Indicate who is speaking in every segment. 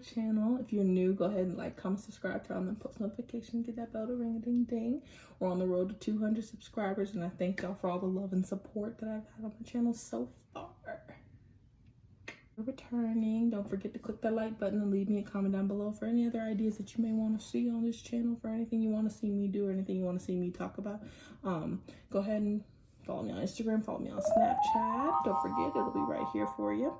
Speaker 1: channel. If you're new, go ahead and like, comment, subscribe, turn on the post notification, get that bell to ring a ding ding. We're on the road to 200 subscribers, and I thank y'all for all the love and support that I've had on my channel so far. Returning, don't forget to click that like button and leave me a comment down below for any other ideas that you may want to see on this channel, for anything you want to see me do or anything you want to see me talk about. Go ahead and follow me on Instagram, follow me on Snapchat. Don't forget, it'll be right here for you.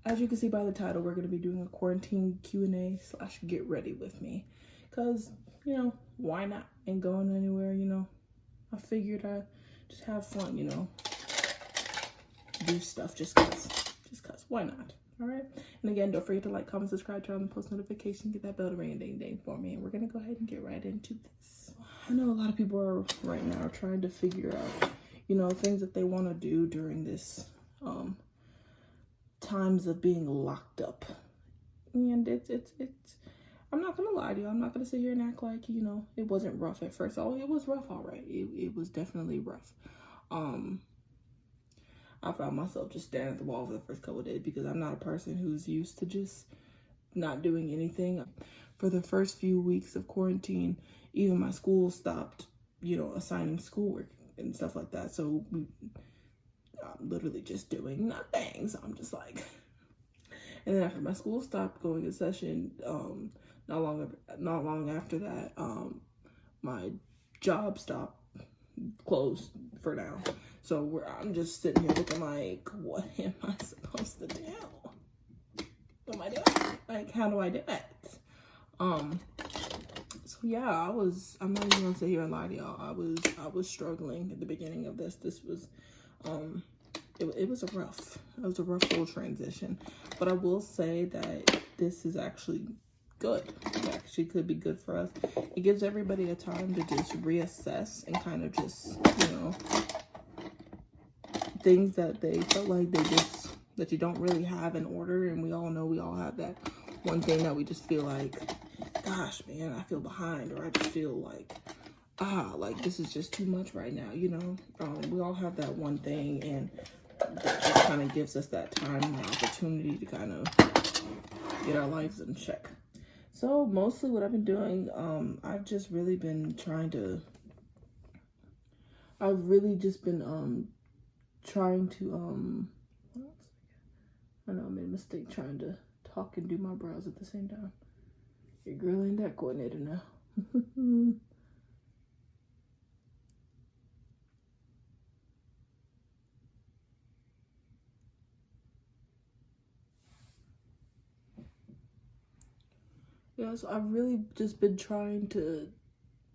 Speaker 1: As you can see by the title, we're going to be doing a quarantine Q&A / get ready with me, because, you know, why not? Ain't going anywhere, you know. I figured I'd just have fun, you know, do stuff just cause, why not? All right. And again, don't forget to like, comment, subscribe, turn on the post notification, get that bell to ring a ding ding for me. And we're going to go ahead and get right into this. I know a lot of people are right now trying to figure out, you know, things that they want to do during this times of being locked up. And it's I'm not gonna lie to you, I'm not gonna sit here and act like, you know, it wasn't rough at first. Oh, it was rough, all right. It was definitely rough. I found myself just staring at the wall for the first couple of days, because I'm not a person who's used to just not doing anything. For the first few weeks of quarantine, even my school stopped, you know, assigning schoolwork and stuff like that. So I'm literally just doing nothing. So I'm just like, and then after my school stopped going in session, not long after that, my job closed for now. So I'm just sitting here looking like, what am I supposed to do? What am I doing? Like, how do I do it? So yeah, I'm not even gonna sit here and lie to y'all. I was struggling at the beginning of this. This was, it was a rough little transition. But I will say that this is actually good. It actually could be good for us. It gives everybody a time to just reassess and kind of just, you know, things that they felt like that you don't really have in order. And we all know we all have that one thing that we just feel like, gosh, man, I feel behind, or I just feel like, like this is just too much right now, you know. We all have that one thing, and that just kind of gives us that time and opportunity to kind of get our lives in check. So mostly what I've been doing, I've just really been trying to, I know I made a mistake trying to talk and do my brows at the same time. Your girl ain't that coordinated now. Yeah, so I've really just been trying to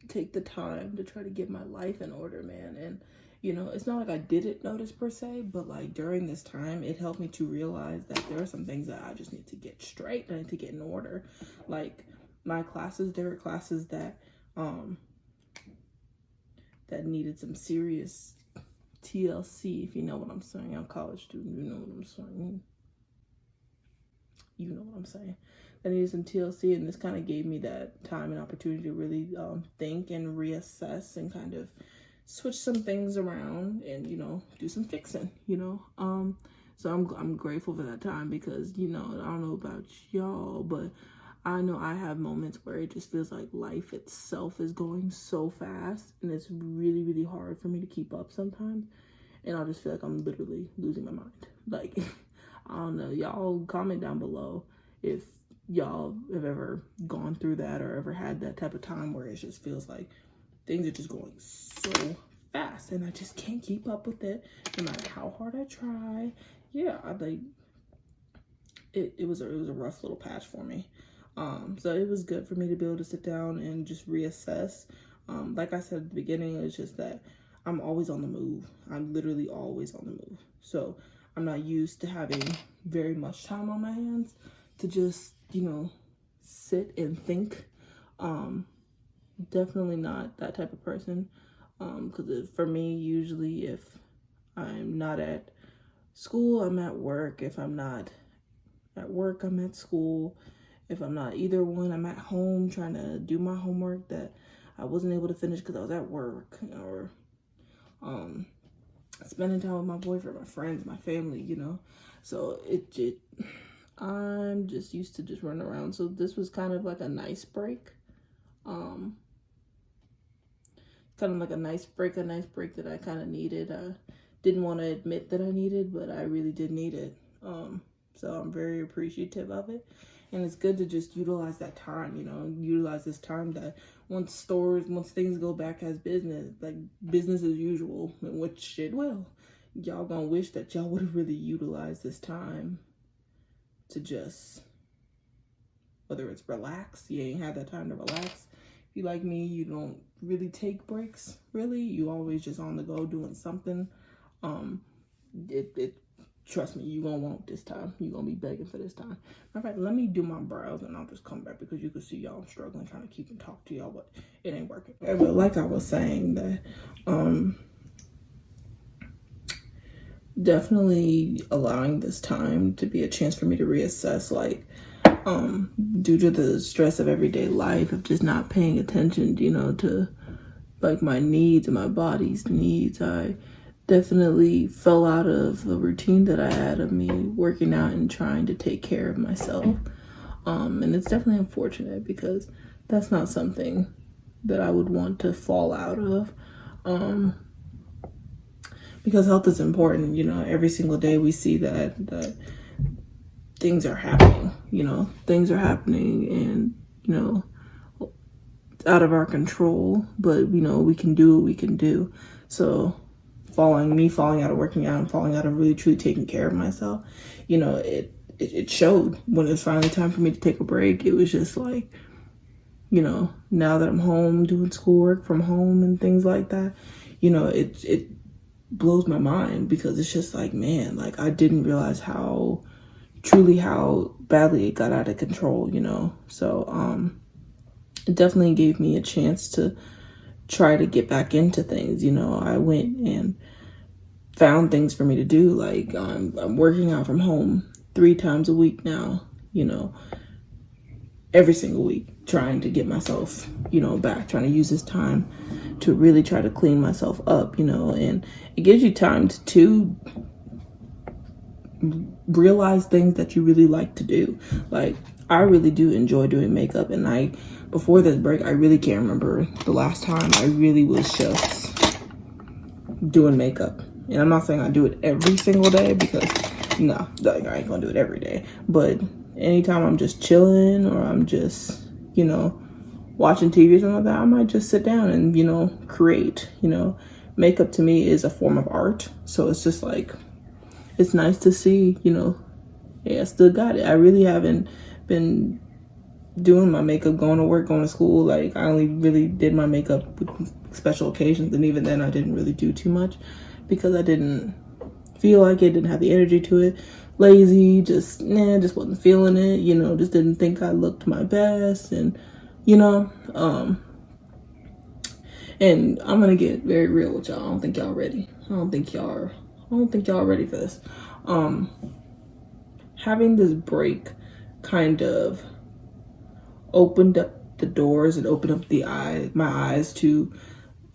Speaker 1: take the time to try to get my life in order, man. And, you know, it's not like I didn't notice per se, but like during this time, it helped me to realize that there are some things that I just need to get straight. I need to get in order. Like my classes, there were classes that that needed some serious TLC, if you know what I'm saying. I'm a college student, you know what I'm saying. You know what I'm saying. I needed some TLC, and this kind of gave me that time and opportunity to really think and reassess and kind of switch some things around and, you know, do some fixing, you know. So I'm grateful for that time, because, you know, I don't know about y'all, but I know I have moments where it just feels like life itself is going so fast, and it's really, really hard for me to keep up sometimes. And I'll just feel like I'm literally losing my mind. Like, I don't know, y'all comment down below if y'all have ever gone through that or ever had that type of time where it just feels like things are just going so fast and I just can't keep up with it no matter how hard I try. Yeah, it was a rough little patch for me. So it was good for me to be able to sit down and just reassess. Like I said at the beginning, it's just that I'm always on the move. I'm literally always on the move. So I'm not used to having very much time on my hands to just, you know, sit and think. Definitely not that type of person. Because for me, usually if I'm not at school, I'm at work. If I'm not at work, I'm at school. If I'm not either one, I'm at home trying to do my homework that I wasn't able to finish because I was at work, or spending time with my boyfriend, my friends, my family, you know. So I'm just used to just running around. So this was kind of like a nice break. Kind of like a nice break that I kind of needed. Didn't want to admit that I needed, but I really did need it. So I'm very appreciative of it. And it's good to just utilize that time, utilize this time that once things go back as business, like business as usual, which it will, y'all gonna wish that y'all would have really utilized this time to just, whether it's relax, you ain't had that time to relax. If you like me, you don't really take breaks, really. You always just on the go doing something. Trust me, you gonna want this time. You gonna be begging for this time. In fact, let me do my brows and I'll just come back because you can see y'all I'm struggling trying to keep and talk to y'all, but it ain't working. But like I was saying, that definitely allowing this time to be a chance for me to reassess, like due to the stress of everyday life, of just not paying attention, to like my needs and my body's needs. I definitely fell out of the routine that I had of me working out and trying to take care of myself. And it's definitely unfortunate because that's not something that I would want to fall out of. Because health is important, every single day we see that things are happening, things are happening and, it's out of our control, but we can do what we can do. So falling out of working out and falling out of really truly taking care of myself, it showed when it was finally time for me to take a break. It was just like, now that I'm home doing schoolwork from home and things like that, it blows my mind because it's just like, man, like I didn't realize how badly it got out of control, So it definitely gave me a chance to try to get back into things. I went and found things for me to do. Like I'm working out from home 3 times a week now, every single week, trying to get myself, back, trying to use this time to really try to clean myself up, and it gives you time to realize things that you really like to do. Like I really do enjoy doing makeup, and before this break, I really can't remember the last time I really was just doing makeup. And I'm not saying I do it every single day because no, like I ain't gonna do it every day. But anytime I'm just chilling or I'm just, watching TV or something like that, I might just sit down and, create. Makeup to me is a form of art. So it's just like, it's nice to see, hey, I still got it. I really haven't been doing my makeup, going to work, going to school. Like I only really did my makeup with special occasions, and even then I didn't really do too much because I didn't feel like it, didn't have the energy to it, lazy, just wasn't feeling it, just didn't think I looked my best. And and I'm gonna get very real with y'all. I don't think y'all ready. I don't think y'all ready for this. Having this break kind of opened up the doors and opened up my eyes to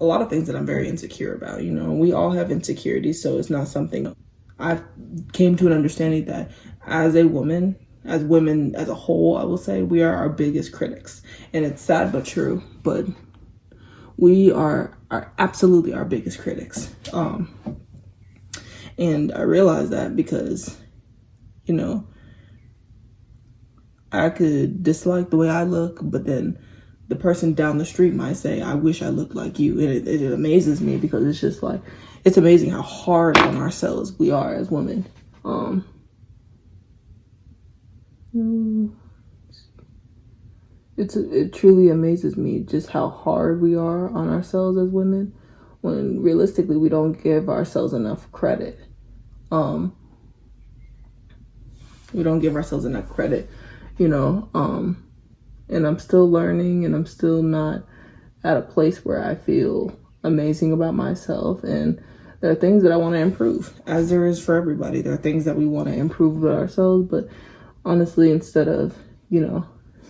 Speaker 1: a lot of things that I'm very insecure about. We all have insecurities, so it's not something. I've came to an understanding that as women as a whole, I will say we are our biggest critics, and it's sad but true. But we are absolutely our biggest critics. And I realize that because, I could dislike the way I look, but then the person down the street might say, I wish I looked like you. And it amazes me because it's just like, it's amazing how hard on ourselves we are as women. It truly amazes me just how hard we are on ourselves as women, when realistically we don't give ourselves enough credit. We don't give ourselves enough credit, and I'm still learning, and I'm still not at a place where I feel amazing about myself. And there are things that I want to improve, as there is for everybody. There are things that we want to improve with ourselves, but honestly, instead of,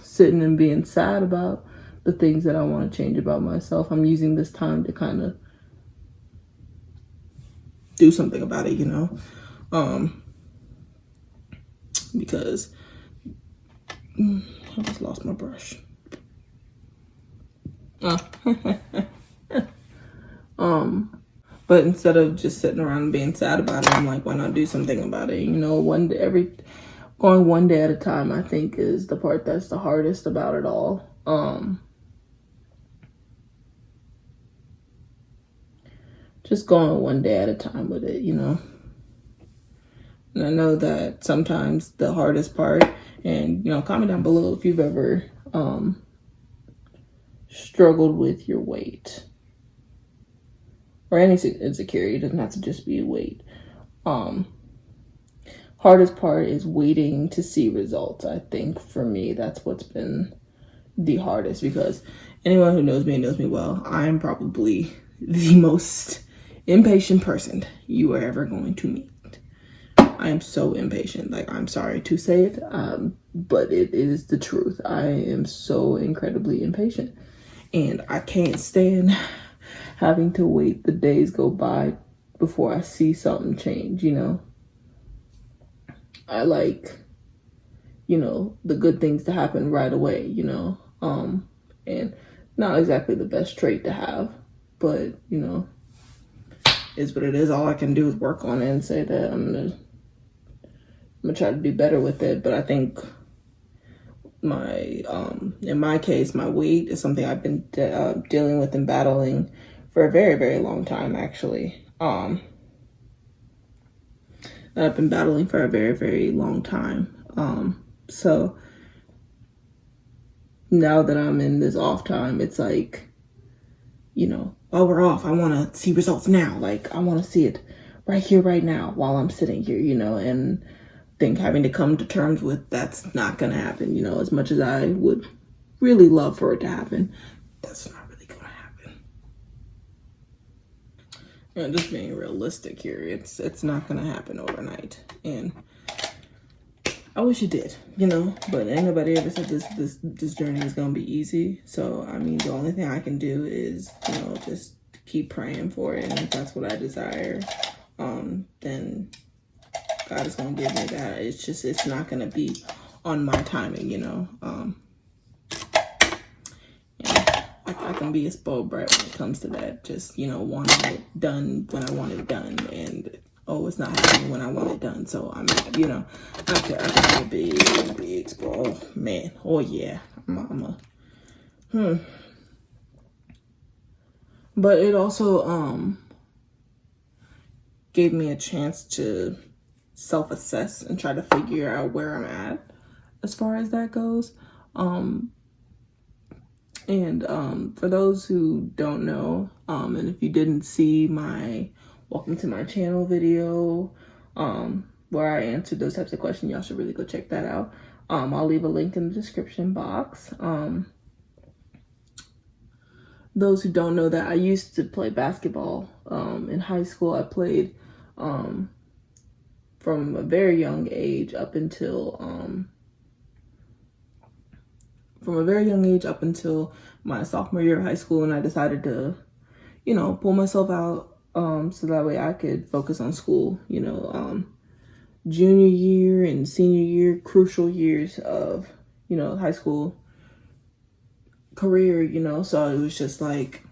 Speaker 1: sitting and being sad about the things that I want to change about myself, I'm using this time to kind of do something about it, because I just lost my brush. But instead of just sitting around and being sad about it, I'm like, why not do something about it? You know, going one day at a time, I think, is the part that's the hardest about it all. Just going one day at a time with it, you know. And I know that sometimes the hardest part, and, you know, comment down below if you've ever struggled with your weight or any insecurity. It doesn't have to just be weight. Hardest part is waiting to see results. I think for me, that's what's been the hardest, because anyone who knows me and knows me well, I'm probably the most impatient person you are ever going to meet. I am so impatient. Like, I'm sorry to say it, but it is the truth. I am so incredibly impatient, and I can't stand having to wait the days go by before I see something change, you know. I like, you know, the good things to happen right away, you know, and not exactly the best trait to have, but, you know, is what it is. All I can do is work on it and say that I'm gonna try to do better with it. But I think in my case, my weight is something I've been dealing with and battling for a very, very long time, actually. That I've been battling for a very, very long time. So now that I'm in this off time, it's like, you know, oh, we're off. I want to see results now. Like, I want to see it right here, right now, while I'm sitting here, you know, and I think having to come to terms with that's not going to happen, you know, as much as I would really love for it to happen, that's not really going to happen. You know, just being realistic here, it's not going to happen overnight. And I wish it did, you know, but ain't nobody ever said this journey is going to be easy. So, I mean, the only thing I can do is, you know, just keep praying for it. And if that's what I desire, then God is going to give me that. It's just, it's not going to be on my timing, you know. I can be a spoiled brat when it comes to that. Just, you know, wanting it done when I want it done. And, oh, it's not happening when I want it done. So I'm, you know, I can be a big spoiled man. Oh, yeah. But it also gave me a chance to self-assess and try to figure out where I'm at as far as that goes. For those who don't know, and if you didn't see my welcome to my channel video, where I answered those types of questions, y'all should really go check that out. I'll leave a link in the description box. Those who don't know that I used to play basketball. In high school, I played from a very young age up until my sophomore year of high school, and I decided to, you know, pull myself out so that way I could focus on school. You know, junior year and senior year, crucial years of, you know, high school career, you know. So it was just like,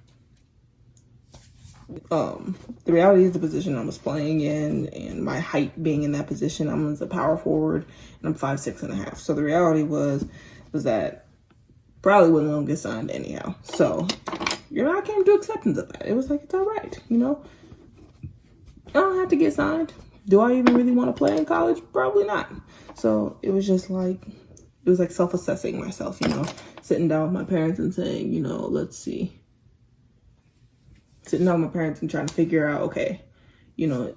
Speaker 1: the reality is the position I was playing in and my height being in that position. I was a power forward and I'm 5'6.5". So the reality was that probably wasn't gonna get signed anyhow. So, you know, I came to acceptance of that. It was like, it's all right, you know. I don't have to get signed. Do I even really want to play in college? Probably not. So it was just like, it was like self-assessing myself, you know, sitting down with my parents and saying, you know, let's see. Sitting down with my parents and trying to figure out, okay, you know,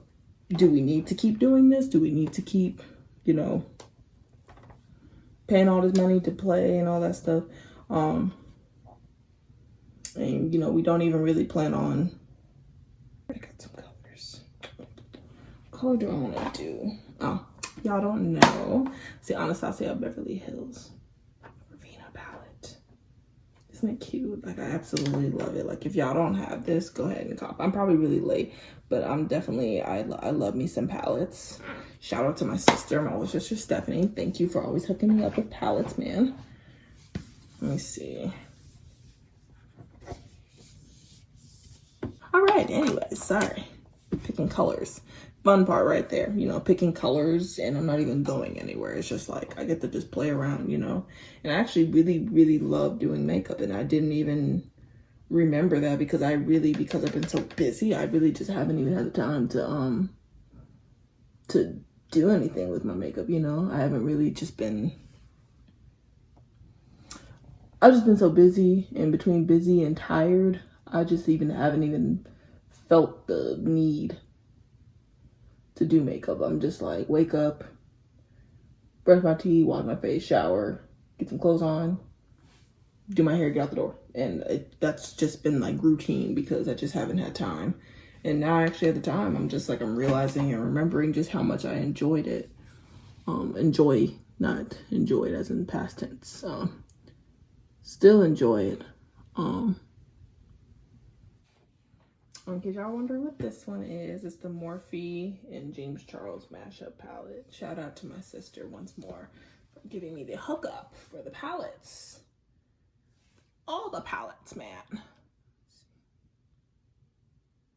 Speaker 1: do we need to keep doing this? Do we need to keep, you know, paying all this money to play and all that stuff? And, you know, we don't even really plan on, I got some colors. What color do I want to do? Oh, y'all don't know. See, Anastasia Beverly Hills Ravina palette. It's Isn't it cute? Like, I absolutely love it. Like, if y'all don't have this, go ahead and cop. I'm probably really late, but I'm definitely, I love me some palettes. Shout out to my sister, my older sister, Stephanie. Thank you for always hooking me up with palettes, man. Let me see. All right, anyways, sorry. Picking colors. Fun part right there, you know, picking colors, and I'm not even going anywhere. It's just like, I get to just play around, you know? And I actually really love doing makeup, and I didn't even remember that because I've been so busy, I really just haven't even had the time to do anything with my makeup, you know? I've just been so busy, and between busy and tired, I just haven't even felt the need to do makeup. I'm just like, wake up, brush my teeth, wash my face, shower, get some clothes on, do my hair, get out the door. And that's just been like routine because I just haven't had time. And now I actually have the time. I'm just like, I'm realizing and remembering just how much I enjoyed it. Enjoy, not enjoyed as in past tense. Still enjoy it. In case y'all wondering what this one is, it's the Morphe and James Charles mashup palette. Shout out to my sister once more for giving me the hookup for the palettes. All the palettes, man.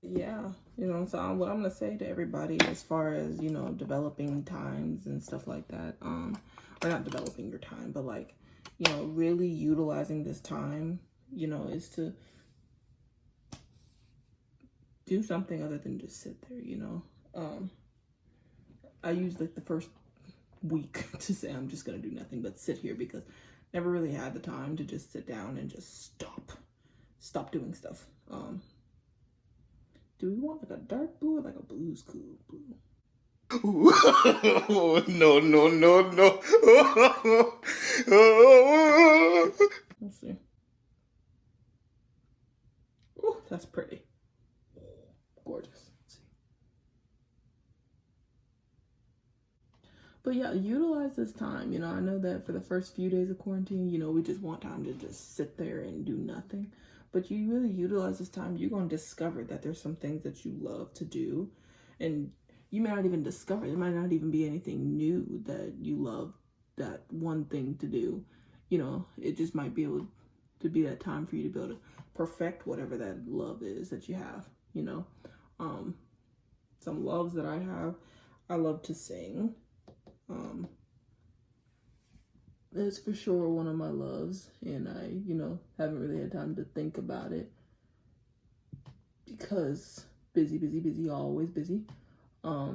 Speaker 1: Yeah, you know, so what I'm gonna say to everybody as far as, you know, developing times and stuff like that, or not developing your time, but like, you know, really utilizing this time, you know, is to do something other than just sit there, you know. I used like the first week to say I'm just gonna do nothing but sit here because I never really had the time to just sit down and just stop doing stuff. Do we want like a dark blue or like a blue's cool blue?
Speaker 2: No, no, no, no.
Speaker 1: Let's see. Oh, that's pretty. Gorgeous. Let's see. But yeah, utilize this time. You know, I know that for the first few days of quarantine, you know, we just want time to just sit there and do nothing. But you really utilize this time, you're going to discover that there's some things that you love to do. And you may not even discover, there might not even be anything new that you love that one thing to do. You know, it just might be able to be that time for you to be able to perfect whatever that love is that you have, you know. Some loves that I have, I love to sing. It's for sure one of my loves, and I, you know, haven't really had time to think about it because busy, always busy. I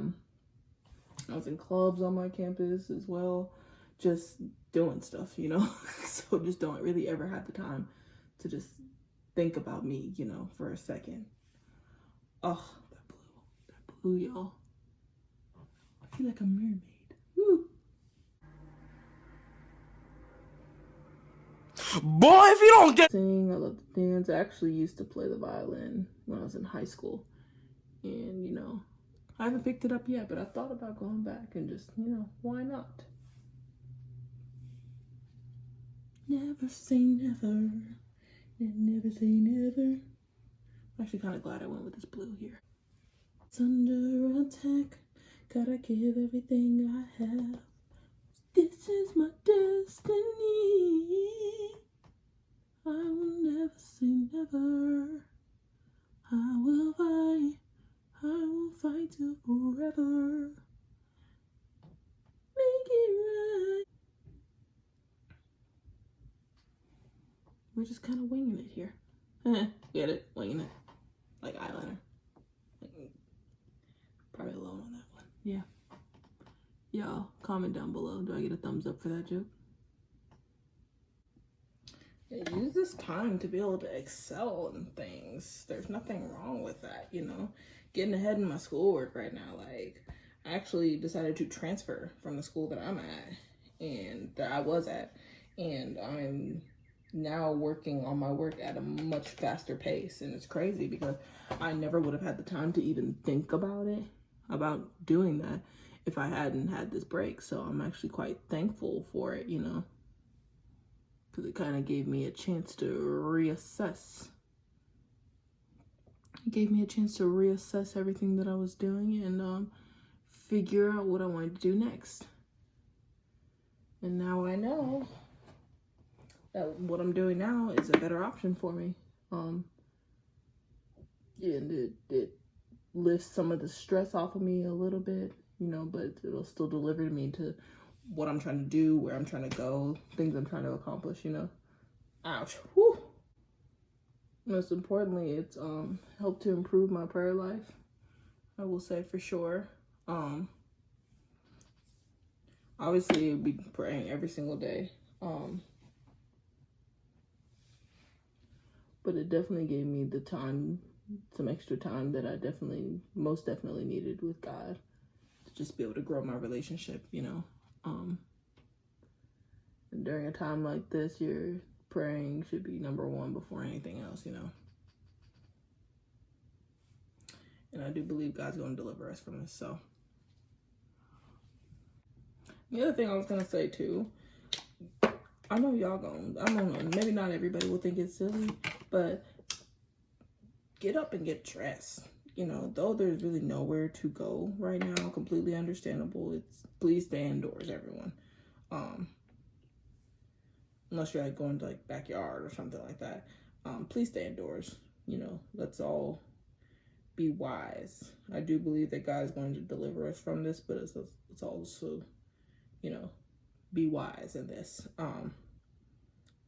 Speaker 1: was in clubs on my campus as well, just doing stuff, you know. So just don't really ever have the time to just think about me, you know, for a second. Oh, that blue, y'all. I feel like a mermaid. Woo.
Speaker 2: Boy, if you don't get...
Speaker 1: Sing, I love to dance. I actually used to play the violin when I was in high school. And, you know, I haven't picked it up yet, but I thought about going back and just, you know, why not? Never say never, and never say never. I'm actually kind of glad I went with this blue here. It's under attack, gotta give everything I have. This is my destiny. I will never say never. I will fight till forever. Make it right. We're just kind of winging it here. Get it? Winging it. Like eyeliner. Probably alone on that one. Yeah. Y'all, comment down below. Do I get a thumbs up for that joke? Yeah, use this time to be able to excel in things. There's nothing wrong with that, you know? Getting ahead in my schoolwork right now. Like, I actually decided to transfer from the school that I'm at and that I was at. And I'm now working on my work at a much faster pace. And it's crazy because I never would have had the time to even think about it, about doing that, if I hadn't had this break. So I'm actually quite thankful for it, you know. because it kind of gave me a chance to reassess. It gave me a chance to reassess everything that I was doing and figure out what I wanted to do next. And now I know that what I'm doing now is a better option for me. And it lifts some of the stress off of me a little bit, you know, but it'll still deliver me to what I'm trying to do, where I'm trying to go, things I'm trying to accomplish, you know. Ouch. Whew. Most importantly, it's helped to improve my prayer life, I will say for sure. Obviously, I'll be praying every single day. But it definitely gave me the time, some extra time that I most definitely needed with God to just be able to grow my relationship, you know. And during a time like this, your praying should be number one before anything else, you know. And I do believe God's going to deliver us from this, so. The other thing I was going to say, too, I know y'all I don't know, maybe not everybody will think it's silly, but get up and get dressed. You know, though there's really nowhere to go right now, completely understandable. Please stay indoors, everyone. Unless you're like going to like backyard or something like that. Please stay indoors. You know, let's all be wise. I do believe that God is going to deliver us from this, but it's also, you know, be wise in this.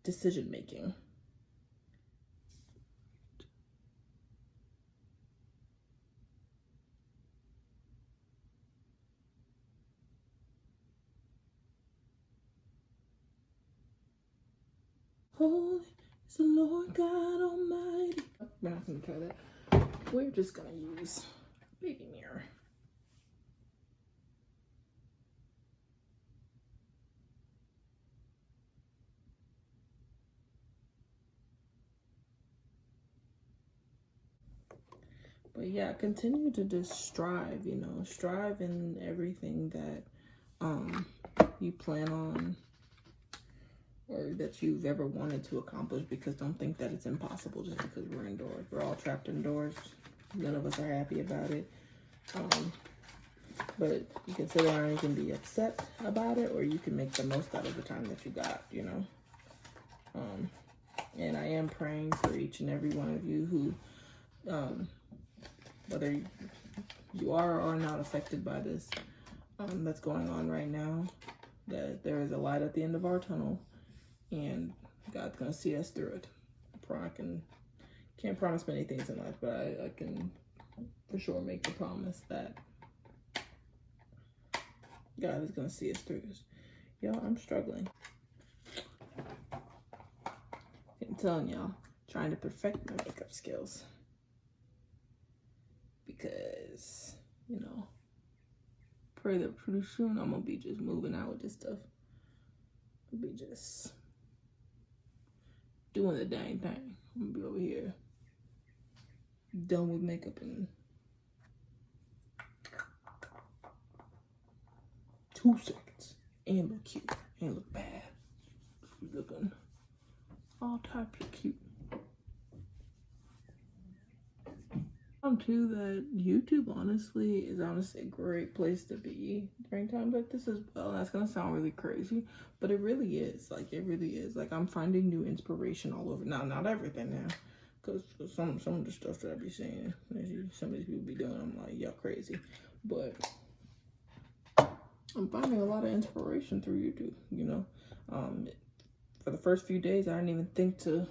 Speaker 1: Decision making. Holy is the Lord God Almighty. We're not going to try that. We're just going to use baby mirror. But yeah, continue to just strive, you know, strive in everything that you plan on or that you've ever wanted to accomplish, because don't think that it's impossible just because we're indoors. We're all trapped indoors. None of us are happy about it. But you can sit down and you can be upset about it, or you can make the most out of the time that you got, you know. And I am praying for each and every one of you who, whether you are or are not affected by this that's going on right now, that there is a light at the end of our tunnel, and God's going to see us through it. I can't promise many things in life, but I can for sure make the promise that God is going to see us through this. Y'all, I'm struggling. I'm telling y'all, trying to perfect my makeup skills. Because, you know, pray that pretty soon I'm going to be just moving out with this stuff. I'll be just doing the dang thing. I'm going to be over here done with makeup in 2 seconds. And look cute. And look bad. Looking all types of cute. Too, that YouTube honestly is a great place to be during times like this as well. That's gonna sound really crazy, but it really is. Like, it really is. Like, I'm finding new inspiration all over. Now, not everything now, because some of the stuff that I be seeing, some of these people be doing, I'm like, y'all crazy. But I'm finding a lot of inspiration through YouTube. You know, for the first few days, I didn't even think to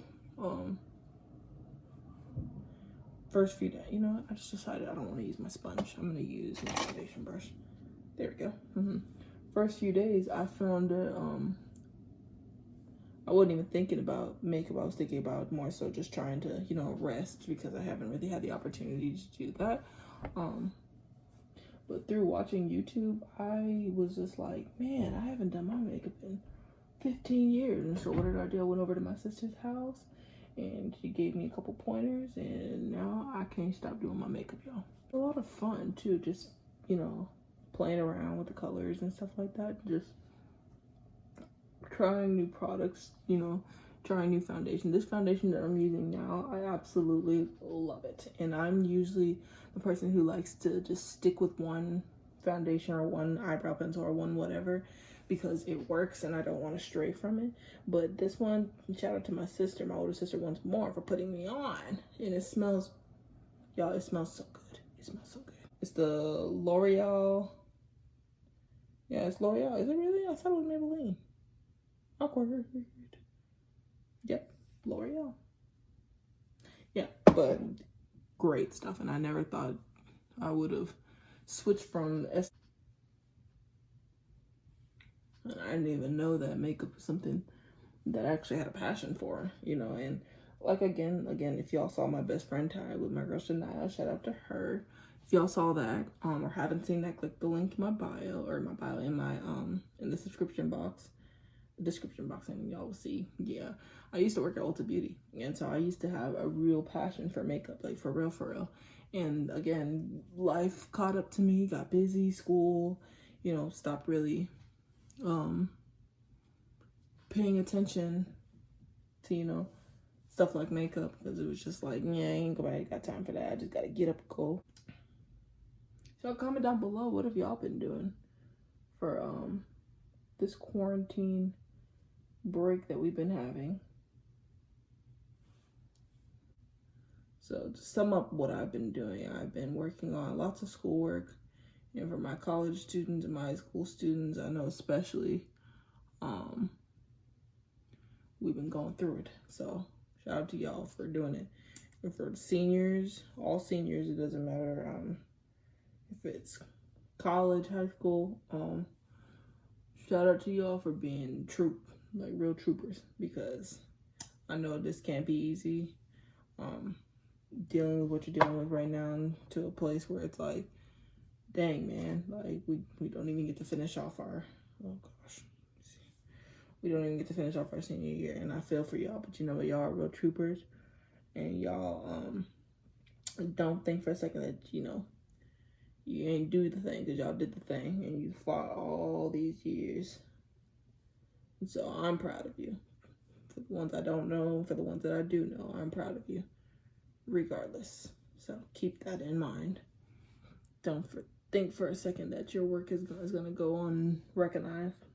Speaker 1: you know what? I just decided I don't want to use my sponge. I'm going to use my foundation brush. There we go. First few days, I found that I wasn't even thinking about makeup. I was thinking about more so just trying to, you know, rest, because I haven't really had the opportunity to do that. But through watching YouTube, I was just like, man, I haven't done my makeup in 15 years. And so what did I do? I went over to my sister's house, and she gave me a couple pointers, and now I can't stop doing my makeup, y'all. A lot of fun too, just, you know, playing around with the colors and stuff like that. Just trying new products, you know, trying new foundation. This foundation that I'm using now, I absolutely love it. And I'm usually the person who likes to just stick with one foundation or one eyebrow pencil or one whatever, because it works and I don't want to stray from it. But this one, shout out to my sister, my older sister, once more, for putting me on. And it smells, y'all, it smells so good. It smells so good. It's the L'Oreal. Yeah, it's L'Oreal. Is it really? I thought it was Maybelline. Awkward. Yep, L'Oreal. Yeah, but great stuff. And I never thought I would have switched from and I didn't even know that makeup was something that I actually had a passion for, you know. And like, again, if y'all saw my best friend tag with my girl Shania, shout out to her. If y'all saw that, or haven't seen that, click the link in my bio, or my bio in my, in the description box, and y'all will see. Yeah, I used to work at Ulta Beauty, and so I used to have a real passion for makeup, like for real. And again, life caught up to me, got busy, school, you know, stopped really paying attention to, you know, stuff like makeup, because it was just like, yeah, ain't nobody got time for that. I just gotta get up and go. So comment down below, what have y'all been doing for this quarantine break that we've been having? So to sum up what I've been doing, I've been working on lots of schoolwork, and for my college students and my high school students, I know especially, we've been going through it. So shout out to y'all for doing it. And for the seniors, all seniors, it doesn't matter if it's college, high school, shout out to y'all for being like real troopers, because I know this can't be easy. Dealing with what you're dealing with right now, to a place where it's like, dang, man, like we don't even get to finish off our, oh gosh, we don't even get to finish off our senior year. And I feel for y'all, but you know what, y'all are real troopers, and y'all don't think for a second that, you know, you ain't do the thing, because y'all did the thing and you fought all these years. And so I'm proud of you. For the ones I don't know, for the ones that I do know, I'm proud of you regardless. So keep that in mind. Don't think for a second that your work is going to go unrecognized.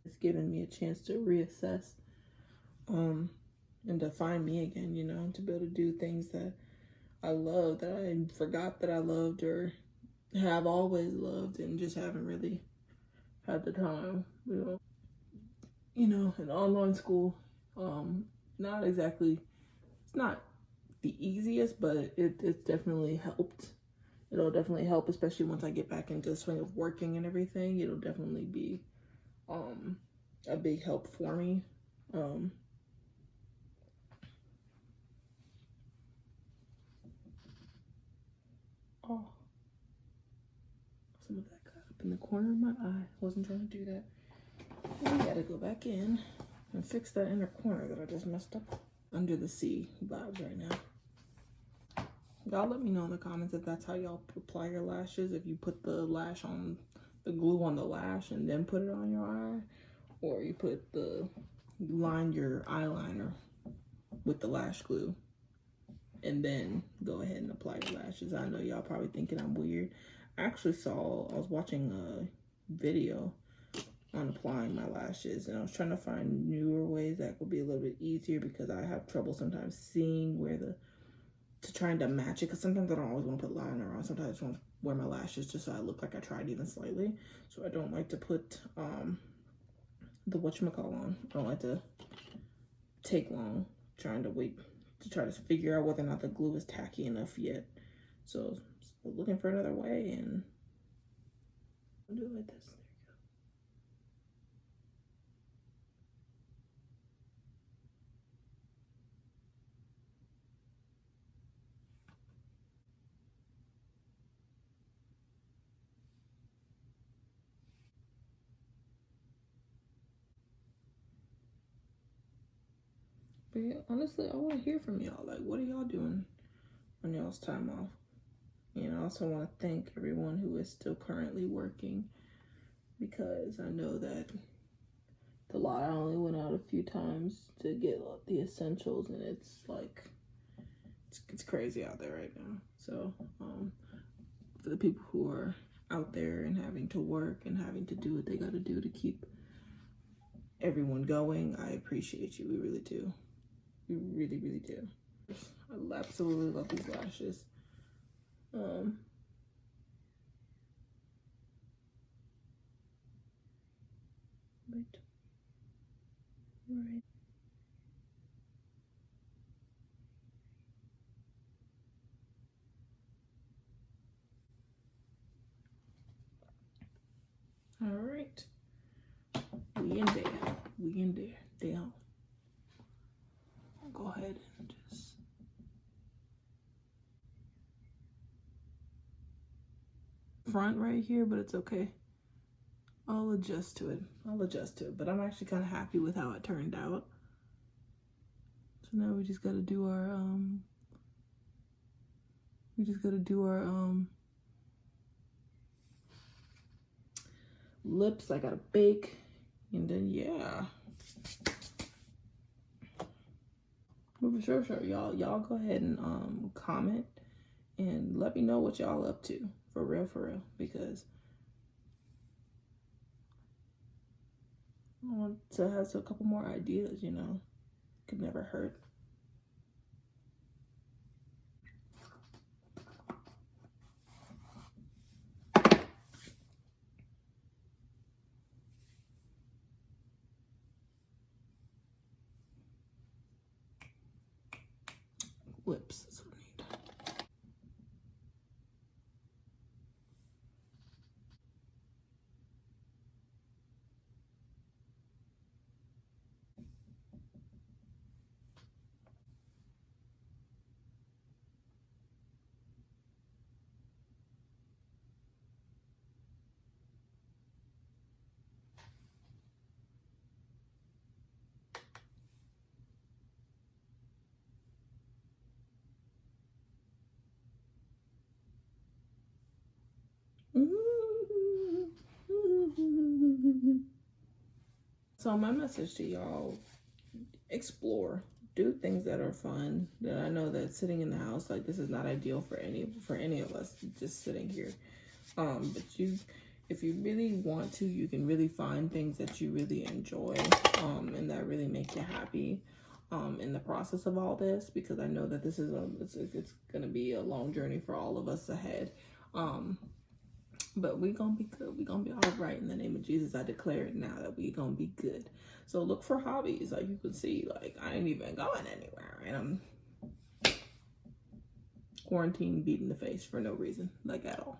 Speaker 1: It's given me a chance to reassess and to find me again, you know, to be able to do things that I love, that I forgot that I loved or have always loved, and just haven't really had the time, you know, in online school, not exactly, it's not the easiest, but it's definitely helped. It'll definitely help, especially once I get back into the swing of working and everything. It'll definitely be a big help for me. Oh, some of that got up in the corner of my eye. Wasn't trying to do that. I gotta go back in and fix that inner corner that I just messed up. Under the sea vibes right now. Y'all let me know in the comments if that's how y'all apply your lashes. If you put the lash on, the glue on the lash and then put it on your eye, or you line your eyeliner with the lash glue and then go ahead and apply your lashes. I know y'all probably thinking I'm weird. I was watching a video on applying my lashes, and I was trying to find newer ways that would be a little bit easier, because I have trouble sometimes seeing trying to match it, because sometimes I don't always want to put liner on. Sometimes I just want to wear my lashes just so I look like I tried even slightly. So I don't like to put the whatchamacall on. I don't like to take long trying to wait to try to figure out whether or not the glue is tacky enough yet. So looking for another way, and I'll do it like this. But yeah, honestly, I want to hear from y'all. Like, what are y'all doing on y'all's time off? And I also want to thank everyone who is still currently working, because I know that the lot only went out a few times to get the essentials, and it's like, it's crazy out there right now. So for the people who are out there and having to work and having to do what they got to do to keep everyone going, I appreciate you. We really do. We really, really do. I absolutely love these lashes. Right. All right. We in there. We in there. Down. I'll go ahead and just front right here, but it's okay. I'll adjust to it. But I'm actually kind of happy with how it turned out. So now we just gotta do our lips. I gotta bake, and then yeah. But for sure, y'all go ahead and comment and let me know what y'all up to, for real, because I want to have a couple more ideas, you know. Could never hurt. Lips, that's what I need. So my message to y'all: explore, do things that are fun. That I know that sitting in the house, like, this is not ideal for any of us, just sitting here. But if you really want to, you can really find things that you really enjoy, and that really make you happy, in the process of all this, because I know that this is it's gonna be a long journey for all of us ahead. But we gonna be good. We gonna be all right in the name of Jesus. I declare it now that we gonna be good. So look for hobbies. Like, you can see, like, I ain't even going anywhere, and I'm quarantined, beat in the face for no reason, like, at all.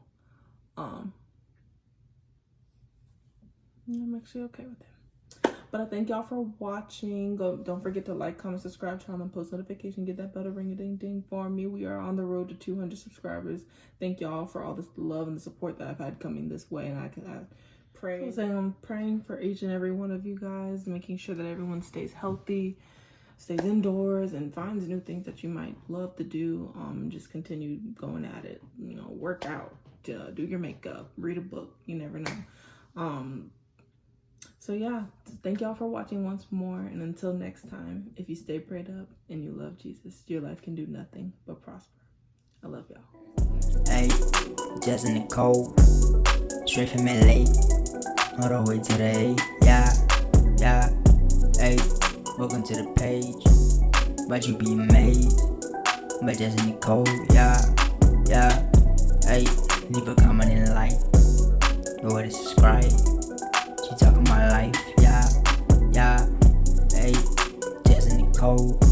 Speaker 1: I'm actually okay with it. But I thank y'all for watching. Don't forget to like, comment, subscribe, channel, and post notification. Get that bell ring a ding ding for me. We are on the road to 200 subscribers. Thank y'all for all this love and the support that I've had coming this way. And I pray. I'm praying for each and every one of you guys, making sure that everyone stays healthy, stays indoors, and finds new things that you might love to do. Just continue going at it. You know, work out, do your makeup, read a book. You never know. So yeah, thank y'all for watching once more, and until next time, if you stay prayed up and you love Jesus, your life can do nothing but prosper. I love y'all.
Speaker 3: Hey, just in the cold, straight from LA, all the way to the A. Yeah, hey, welcome to the page, but you be amazed, but just in the cold, yeah, hey, leave a comment and a like, or to subscribe. She talking my life, yeah, hey, just in the cold,